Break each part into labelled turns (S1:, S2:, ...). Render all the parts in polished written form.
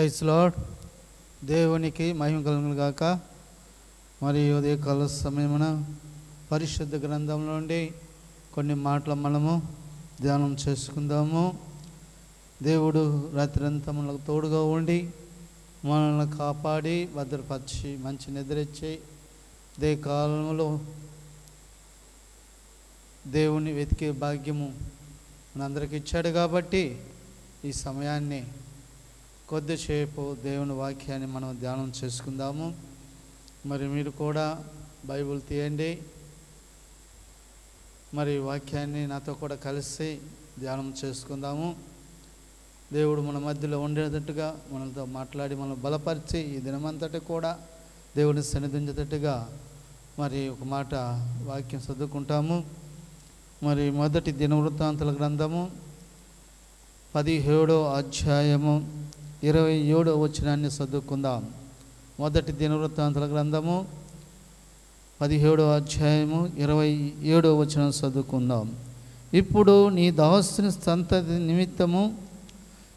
S1: Praise lord. దేవునికి మహిమ కలుగును గాక. మరి ఉదయకాల సమయమున పరిశుద్ధ గ్రంథంలో నుండి కొన్ని మాటలు మనము ధ్యానం చేసుకుందాము. దేవుడు రాత్రంతా మనకు తోడుగా ఉండి మనల్ని కాపాడి భద్రపరిచి మంచి నిద్రచ్చి దే కాలంలో దేవుని వెతికే భాగ్యము మనందరికి ఇచ్చాడు కాబట్టి ఈ సమయాన్ని కొద్దిసేపు దేవుని వాక్యాన్ని మనం ధ్యానం చేసుకుందాము. మరి మీరు కూడా బైబిల్ తీయండి, మరి వాక్యాన్ని నాతో కూడా కలిసి ధ్యానం చేసుకుందాము. దేవుడు మన మధ్యలో ఉండేటట్టుగా మనతో మాట్లాడి మనం బలపరిచి ఈ దినమంతటి కూడా దేవుని సన్నిధించేటట్టుగా మరి ఒక మాట వాక్యం చదువుకుంటాము. మరి మొదటి దినవృత్తాంతాల గ్రంథము 17వ అధ్యాయము 27వ వచనాన్ని చదువుకుందాం. మొదటి దినవృత్తాంతాల గ్రంథము 17వ అధ్యాయము 27వ వచనం చదువుకుందాం. ఇప్పుడు నీ దాసుని సంతతి నిమిత్తము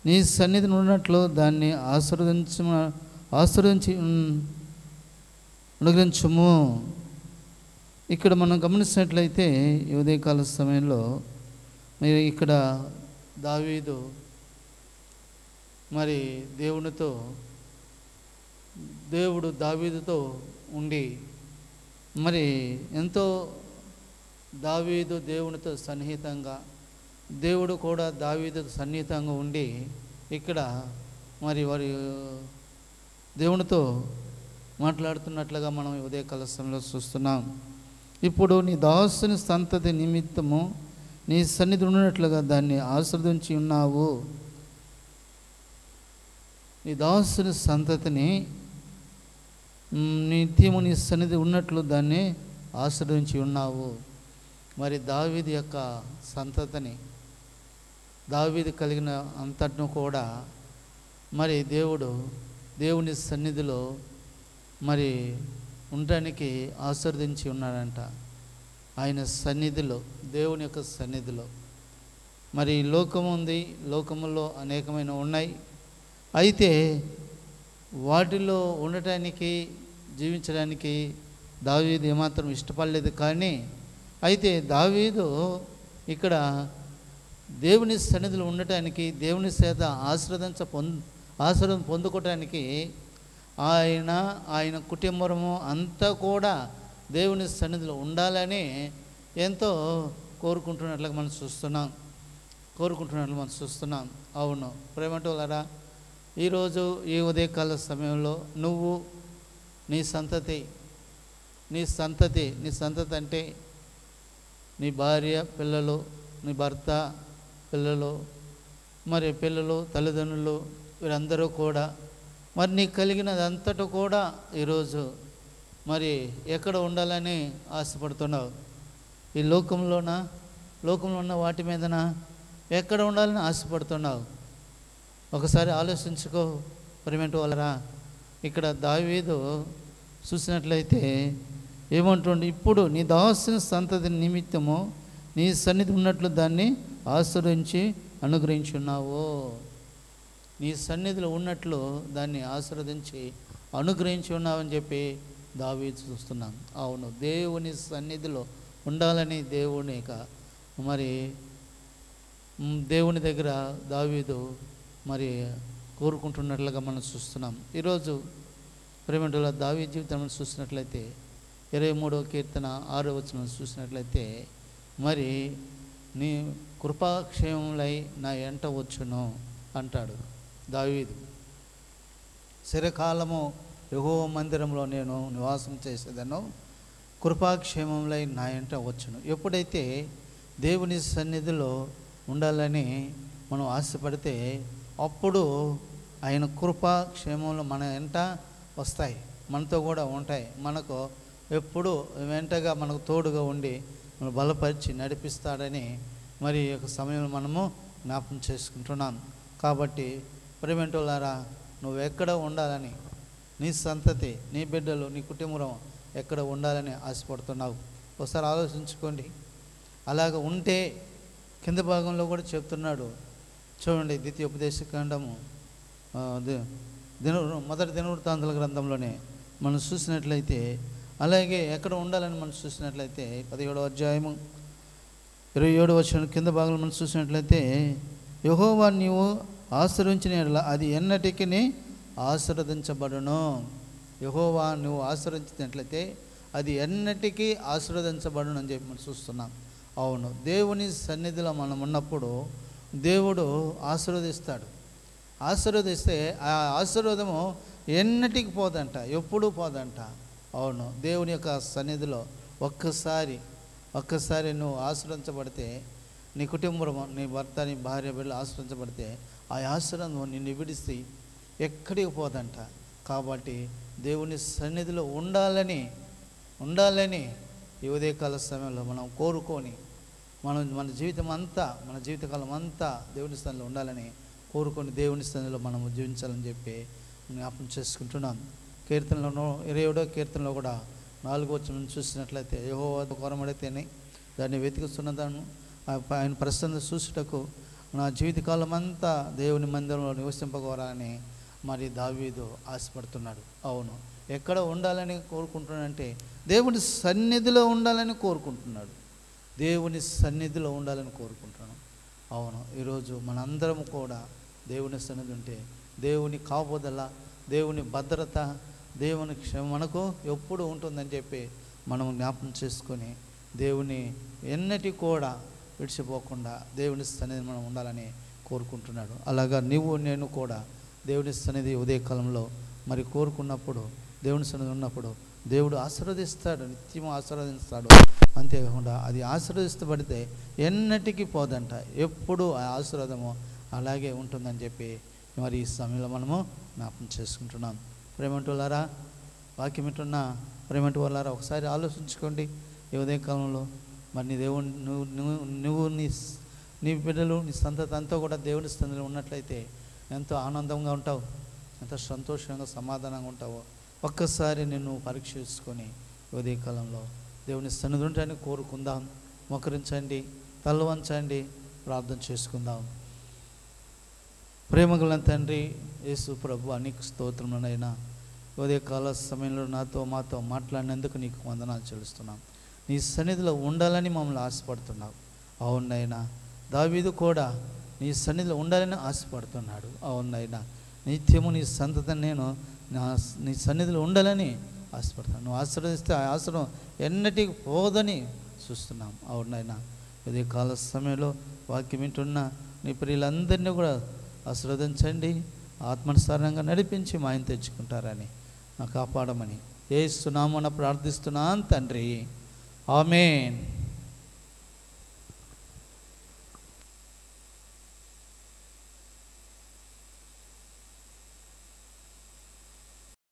S1: నీ సన్నిధిని ఉన్నట్లు దాన్ని ఆశీర్వదించి అనుగ్రహించుము. ఇక్కడ మనం గమనించినట్లయితే ఈ ఉదయకాల సమయంలో మీరు ఇక్కడ దావీదు మరి దేవుడు దావీదుతో ఉండి మరి ఎంతో దావీదు దేవునితో సన్నిహితంగా, దేవుడు కూడా దావీదుతో సన్నిహితంగా ఉండి ఇక్కడ మరి వారి దేవునితో మాట్లాడుతున్నట్లుగా మనం ఉదయకాల సమయంలో చూస్తున్నాం. ఇప్పుడు నీ దాసుని సంతతి నిమిత్తము నీ సన్నిధి ఉన్నట్లుగా దాన్ని ఆశీర్వదించి ఉన్నావు. నీ దాసుని సంతతిని నిత్యము నీ సన్నిధి ఉన్నట్లు దాన్ని ఆశీర్వదించి ఉన్నావు. మరి దావీదు యొక్క సంతతిని, దావీదు కలిగిన అంతటిను కూడా మరి దేవుని సన్నిధిలో మరి ఉండడానికి ఆశీర్వదించి ఉన్నాడంట. ఆయన సన్నిధిలో, దేవుని యొక్క సన్నిధిలో మరి లోకం ఉంది, లోకములో అనేకమైన ఉన్నాయి. అయితే వాటిలో ఉండటానికి, జీవించడానికి దావీదు ఏమాత్రం ఇష్టపడలేదు. కానీ అయితే దావీదు ఇక్కడ దేవుని సన్నిధిలో ఉండటానికి, దేవుని చేత ఆశీర్వాదం పొందుకోవటానికి ఆయన కుటుంబము అంతా కూడా దేవుని సన్నిధిలో ఉండాలని ఎంతో కోరుకుంటున్నట్లుగా మనం చూస్తున్నాం. అవును ప్రేమటోలరా, ఈరోజు ఈ ఉదయకాల సమయంలో నువ్వు నీ సంతతి అంటే నీ భార్య, పిల్లలు, నీ భర్త, పిల్లలు, మరి పిల్లలు, తల్లిదండ్రులు, వీరందరూ కూడా మరి నీకు కలిగినదంతటా కూడా ఈరోజు మరి ఎక్కడ ఉండాలని ఆశపడుతున్నావు? ఈ లోకంలో ఉన్న వాటి మీదన ఎక్కడ ఉండాలని ఆశపడుతున్నావు? ఒకసారి ఆలోచించుకో ప్రియమైన వాళ్ళరా. ఇక్కడ దావీదు చూసినట్లయితే ఏమంటుండే, ఇప్పుడు నీ దాసుని సంతతి నిమిత్తము నీ సన్నిధి ఉన్నట్లు దాన్ని ఆశీర్వదించి అనుగ్రహించున్నావు. నీ సన్నిధిలో ఉన్నట్లు దాన్ని ఆశీర్వదించి అనుగ్రహించి ఉన్నావని చెప్పి దావీదు చూస్తున్నాం. అవును, దేవుని సన్నిధిలో ఉండాలని దేవుని దగ్గర దావీదు మరి కోరుకుంటున్నట్లుగా మనం చూస్తున్నాం. ఈరోజు ప్రేమల దావీదు జీవితం చూసినట్లయితే 23వ కీర్తన 6వ వచనం చూసినట్లయితే మరి నీ కృపాక్షేమములై నా ఎంట వచ్చును అంటాడు దావీదు. చిరకాలము యెహోవా మందిరంలో నేను నివాసం చేసేదను, కృపాక్షేమములై నా ఎంట వచ్చును. ఎప్పుడైతే దేవుని సన్నిధిలో ఉండాలని మనం ఆశపడితే అప్పుడు ఆయన కృపాక్షేమములు మన ఎంట వస్తాయి, మనతో కూడా ఉంటాయి. మనకు ఎప్పుడు వెంటగా మనకు తోడుగా ఉండి మనం బలపరిచి నడిపిస్తాడని మరి ఒక సమయంలో మనము జ్ఞాపకం చేసుకుంటున్నాం. కాబట్టి ప్రియమైనోళ్ళారా, నువ్వు ఎక్కడ ఉండాలని, నీ సంతతి, నీ బిడ్డలు, నీ కుటుంబం ఎక్కడ ఉండాలని ఆశపడుతున్నావు? ఒకసారి ఆలోచించుకోండి. అలాగ ఉంటే కింద భాగంలో కూడా చెప్తున్నాడు చూడండి, ద్వితీయోపదేశకాండము మొదటి దినవృత్తాంతాల గ్రంథంలోనే మనం చూసినట్లయితే, అలాగే ఎక్కడ ఉండాలని మనం చూసినట్లయితే 17వ అధ్యాయము 27వ వచనం కింద భాగంలో మనం చూసినట్లయితే, యెహోవా నీవు ఆశీర్వదించిన యెడల అది ఎన్నటికీ ఆశీర్వదించబడును. యెహోవా నువ్వు ఆశీర్వదించినట్లయితే అది ఎన్నటికీ ఆశీర్వదించబడును అని చెప్పి మనం చూస్తున్నాం. అవును, దేవుని సన్నిధిలో మనం ఉన్నప్పుడు దేవుడు ఆశీర్వదిస్తాడు. ఆశీర్వదిస్తే ఆ ఆశీర్వాదము ఎన్నటికి పోదంట, ఎప్పుడూ పోదంట. అవును, దేవుని యొక్క సన్నిధిలో ఒక్కసారి నువ్వు ఆశీర్వదించబడితే, నీ కుటుంబం, నీ భర్త, నీ భార్య, బిడ్డలు ఆశీర్వదించబడితే ఆ ఆశీర్వాదం నిన్ను విడిచి ఎక్కడికి పోదంట. కాబట్టి దేవుని సన్నిధిలో ఉండాలని ఈ ఉదయకాల సమయంలో మనం కోరుకొని మన జీవితకాలం అంతా దేవుని సన్నిధిలో ఉండాలని కోరుకొని దేవుని సన్నిధిలో మనము జీవించాలని చెప్పి జ్ఞాపకం చేసుకుంటున్నాం. కీర్తనలో 27వ కీర్తనలో కూడా 4వ వచనం చూసినట్లయితే, యెహోవా కొరమడితేనే దాన్ని వెతుకుతున్నదాను, ఆయన ప్రసన్న చూసుటకు నా జీవితకాలం అంతా దేవుని మందిరంలో నివసింపగోరాలని మరి దావీదు ఆశపడుతున్నాడు. అవును, ఎక్కడ ఉండాలని కోరుకుంటున్నాడంటే దేవుని సన్నిధిలో ఉండాలని కోరుకుంటున్నాడు. అవును, ఈరోజు మనందరం కూడా దేవుని సన్నిధి ఉంటే దేవుని కాపుదల, దేవుని భద్రత, దేవుని క్షమ మనకు ఎప్పుడు ఉంటుందని చెప్పి మనం జ్ఞాపకం చేసుకొని దేవుని ఎన్నటి కూడా విడిచిపోకుండా దేవుని సన్నిధి మనం ఉండాలని కోరుకుంటున్నాడు. అలాగా నేను కూడా దేవుని సన్నిధి ఉదయకాలంలో మరి కోరుకున్నప్పుడు, దేవుని సన్నిధి ఉన్నప్పుడు దేవుడు ఆశీర్వదిస్తాడు, నిత్యం ఆశీర్వదిస్తాడు. అంతేకాకుండా అది ఆశీర్వదిస్తబడితే ఎన్నటికీ పోదంట, ఎప్పుడు ఆ ఆశీర్వాదము అలాగే ఉంటుందని చెప్పి మరి ఈ సమయంలో మనము జ్ఞాపకం చేసుకుంటున్నాం. ప్రేమంటులారా, వాక్యం వింటున్న ప్రేమంటు వాళ్ళారా, ఒకసారి ఆలోచించుకోండి. ఈ ఉదయకాలంలో మరి నీ దేవుని నువ్వు నీ బిడ్డలు, నీ సంతతి అంతా కూడా దేవుని సన్నిధిలో ఉన్నట్లయితే ఎంతో ఆనందంగా ఉంటావు, ఎంతో సంతోషంగా సమాధానంగా ఉంటావు. ఒక్కసారి నిన్ను పరీక్షించుకొని ఉదయకాలంలో దేవుని సన్నిధి ఉంటాయని కోరుకుందాం. మోకరించండి, తల వంచండి, ప్రార్థన చేసుకుందాం. ప్రేమగల తండ్రి యేసు ప్రభు, నీకు స్తోత్రములైనా ఉదయకాల సమయంలో మాతో మాట్లాడినందుకు నీకు వందనాలు చెల్లిస్తున్నాం. నీ సన్నిధిలో ఉండాలని మమ్మల్ని ఆశపడుతున్నావు. అవునైనా దావీదు కూడా నీ సన్నిధిలో ఉండాలని ఆశపడుతున్నాడు. అవునైనా నిత్యము నీ సంతతిని నేను నీ సన్నిధిలో ఉండాలని ఆశపడతాను. నువ్వు ఆశీర్వదిస్తే ఆ ఆశీర్వాదం ఎన్నటికి పోదని చూస్తున్నాం. అవునైనా ఇదే కాల సమయంలో వాక్యం వింటున్న నీ ప్రియులందరినీ కూడా ఆశీర్వదించండి, ఆత్మానుసారంగా నడిపించి మా ఆయన తెచ్చుకుంటారని నాకు కాపాడమని యేసు నామమున ప్రార్థిస్తున్నాను తండ్రి. ఆమేన్.